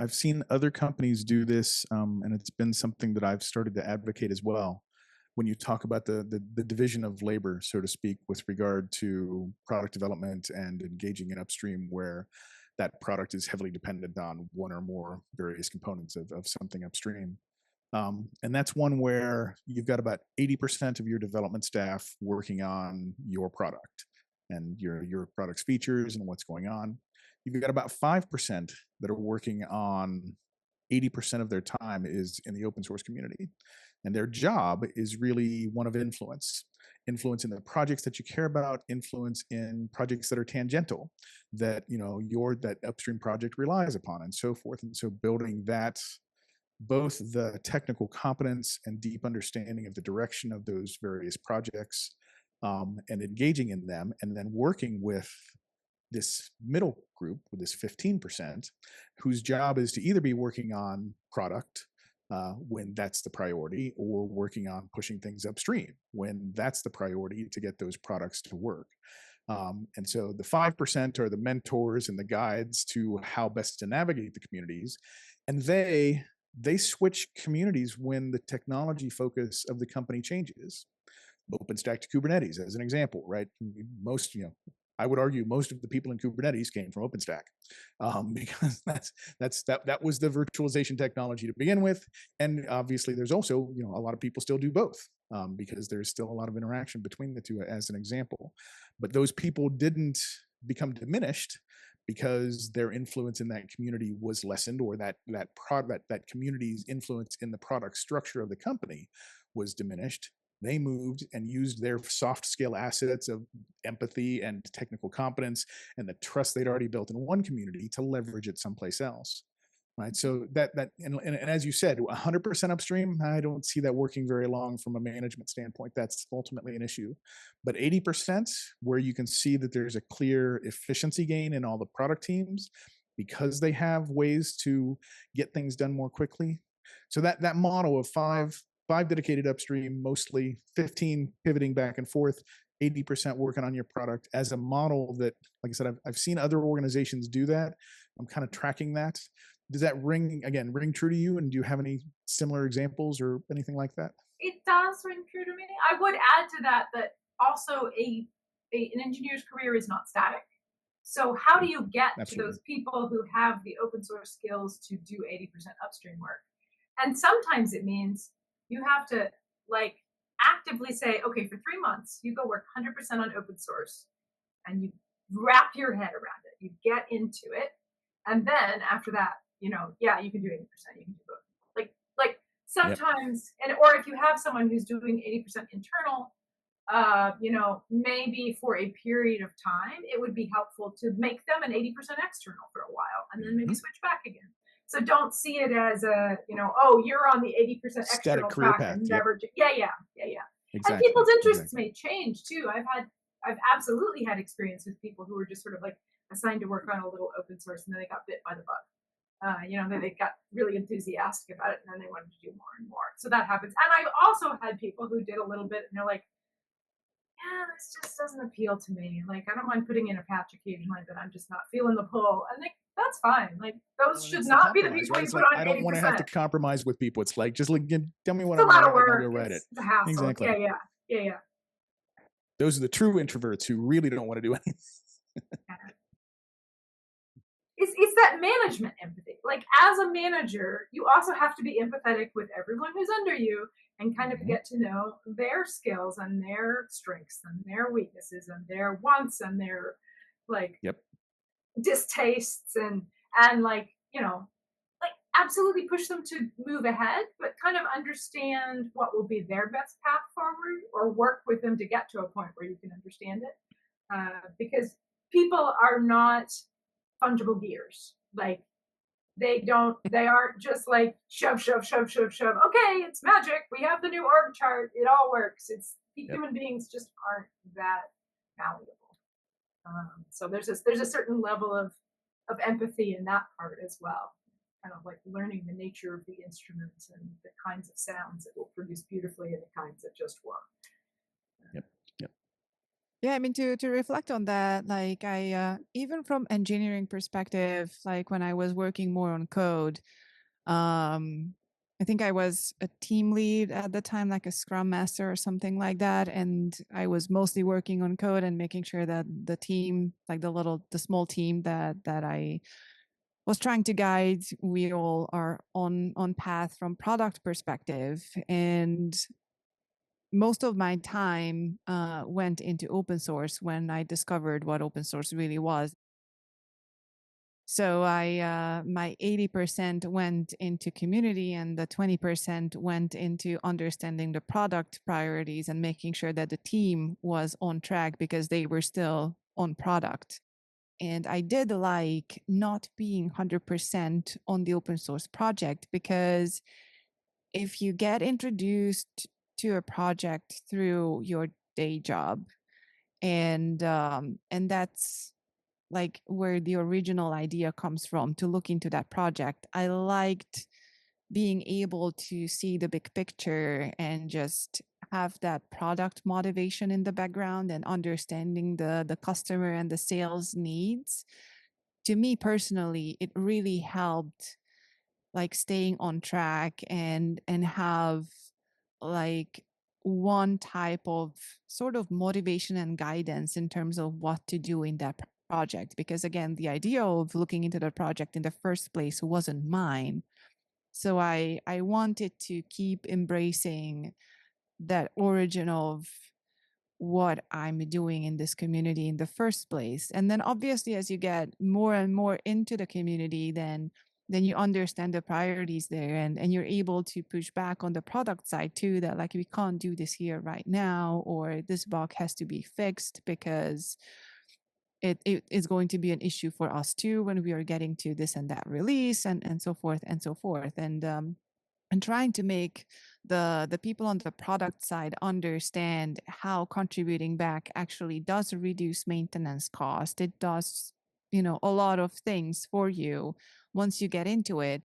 I've seen other companies do this, and it's been something that I've started to advocate as well. When you talk about the division of labor, so to speak, with regard to product development and engaging in upstream, where that product is heavily dependent on one or more various components of something upstream. And that's one where you've got about 80% of your development staff working on your product and your product's features and what's going on. You've got about 5% that are working on 80% of their time is in the open source community. And their job is really one of influence in the projects that you care about, influence in projects that are tangential, that that upstream project relies upon, and so forth. And so building that, both the technical competence and deep understanding of the direction of those various projects, and engaging in them, and then working with this middle group, with this 15%, whose job is to either be working on product when that's the priority, or working on pushing things upstream when that's the priority to get those products to work. And so the 5% are the mentors and the guides to how best to navigate the communities, and they switch communities when the technology focus of the company changes. OpenStack to Kubernetes, as an example, right? Most, I would argue most of the people in Kubernetes came from OpenStack, because that was the virtualization technology to begin with. And obviously, there's also a lot of people still do both, because there's still a lot of interaction between the two, as an example. But those people didn't become diminished because their influence in that community was lessened, or that community's influence in the product structure of the company was diminished. They moved and used their soft skill assets of empathy and technical competence and the trust they'd already built in one community to leverage it someplace else, right? So and as you said, 100% upstream, I don't see that working very long from a management standpoint. That's ultimately an issue. But 80%, where you can see that there's a clear efficiency gain in all the product teams because they have ways to get things done more quickly. So that model of five dedicated upstream, mostly 15 pivoting back and forth, 80% working on your product, as a model that, like I said, I've seen other organizations do that. I'm kind of tracking that. Does that ring true to you? And do you have any similar examples or anything like that? It does ring true to me. I would add to that also an engineer's career is not static. So how do you get Absolutely. to those people who have the open source skills to do 80% upstream work? And sometimes it means you have to actively say, okay, for 3 months, you go work 100% on open source, and you wrap your head around it. You get into it. And then after that, you can do 80%, you can do both. Sometimes, or if you have someone who's doing 80% internal, maybe for a period of time, it would be helpful to make them an 80% external for a while, and then maybe switch back again. So don't see it as you're on the 80% external track and never. Yeah. Exactly. And people's interests may change too. I've absolutely had experience with people who were just sort of assigned to work on a little open source, and then they got bit by the bug. Then they got really enthusiastic about it, and then they wanted to do more and more. So that happens. And I've also had people who did a little bit, and they're like, yeah, this just doesn't appeal to me. I don't mind putting in a patch occasionally, but I'm just not feeling the pull. And that's fine. Those should not be the people you put on 80%. I don't want to have to compromise with people. It's just tell me what I'm doing. It's a lot of work. I'll go write it. It's a hassle. Exactly. Yeah. Those are the true introverts who really don't want to do anything. It's that management empathy. As a manager, you also have to be empathetic with everyone who's under you, and kind of get to know their skills and their strengths and their weaknesses and their wants and their distastes, and absolutely push them to move ahead, but kind of understand what will be their best path forward, or work with them to get to a point where you can understand it. Because people are not fungible gears. They aren't just shove. Okay, it's magic. We have the new org chart. It all works. Human beings just aren't that malleable. So there's a certain level of empathy in that part as well. Kind of learning the nature of the instruments and the kinds of sounds that will produce beautifully and the kinds that just won't. Yep. Yeah, I mean, to reflect on that, like even from engineering perspective, like when I was working more on code, um, I think I was a team lead at the time, like a scrum master or something like that, and I was mostly working on code and making sure that the team, like the small team that I was trying to guide, we all are on path from product perspective. And most of my time went into open source when I discovered what open source really was. So I my 80% went into community, and the 20% went into understanding the product priorities and making sure that the team was on track because they were still on product. And I did like not being 100% on the open source project, because if you get introduced to a project through your day job, and that's like where the original idea comes from, to look into that project, I liked being able to see the big picture and just have that product motivation in the background and understanding the customer and the sales needs. To me personally, it really helped like staying on track and have like one type of sort of motivation and guidance in terms of what to do in that project. Because again, the idea of looking into the project in the first place wasn't mine. So I wanted to keep embracing that origin of what I'm doing in this community in the first place. And then obviously as you get more and more into the community, then you understand the priorities there, and you're able to push back on the product side too, that like we can't do this here right now, or this bug has to be fixed because it is going to be an issue for us too when we are getting to this and that release, and so forth and so forth. And trying to make the people on the product side understand how contributing back actually does reduce maintenance cost. It does, a lot of things for you once you get into it.